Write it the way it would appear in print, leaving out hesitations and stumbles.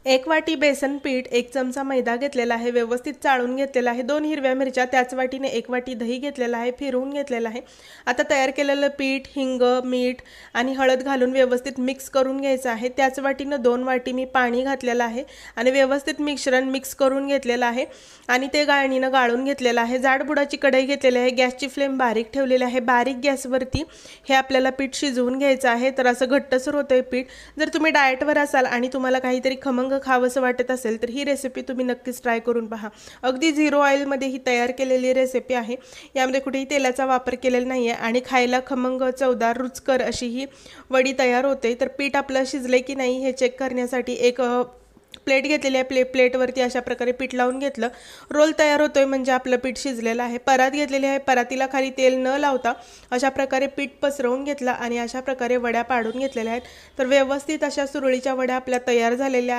1 वाटी बेसन पीठ, 1 चमचा मैदा घेतलेला आहे, व्यवस्थित चाळून घेतलेला आहे, 2 हिरव्या मिरच्या, त्याच वाटीने 1 वाटी दही घेतलेला आहे, फिरवून घेतलेला आहे। आता तयार केलेलं पीठ, हिंग, मीठ आणि हळद घालून व्यवस्थित मिक्स करून घ्यायचं आहे। त्याच वाटीने 2 वाटी मी पाणी घातलेलं आहे आणि व्यवस्थित मिश्रण मिक्स करून घेतलेलं आहे आणि ते गाळणीने गाळून घेतलेलं आहे। जाडबुडाची कढई घेतलेली आहे, गॅसची फ्लेम बारीक ठेवलेली आहे। बारीक गॅसवरती हे आपल्याला पीठ शिजवून घ्यायचं आहे। तर असं घट्टसर होतंय पीठ। जर तुम्ही डाएटवर असाल आणि तुम्हाला काहीतरी खमंग खावंसं वाटत असेल तर ही रेसिपी तुम्ही नक्कीच ट्राय करून पहा। अगदी 0 ऑइल मध्ये ही तयार केलेली रेसिपी आहे। यामध्ये कुठेही तेलाचा वापर केलेला नाहीये आणि खायला खमंग, चवदार, रुचकर अशी ही वडी तयार होते। तर पीठ आपलं शिजले की नाही हे चेक करण्यासाठी एक प्लेट घेतलेली आहे। प्लेटवरती अशा प्रकारे पीठ लावून घेतलं। रोल तयार होतोय म्हणजे आपलं पीठ शिजलेलं आहे। परात घेतलेली आहे, परातीला खाली तेल न लावता अशा प्रकारे पीठ पसरवून घेतलं आणि अशा प्रकारे वड्या पाडून घेतलेल्या आहेत। तर व्यवस्थित अशा सुरळीच्या वड्या आपल्या तयार झालेल्या आहेत।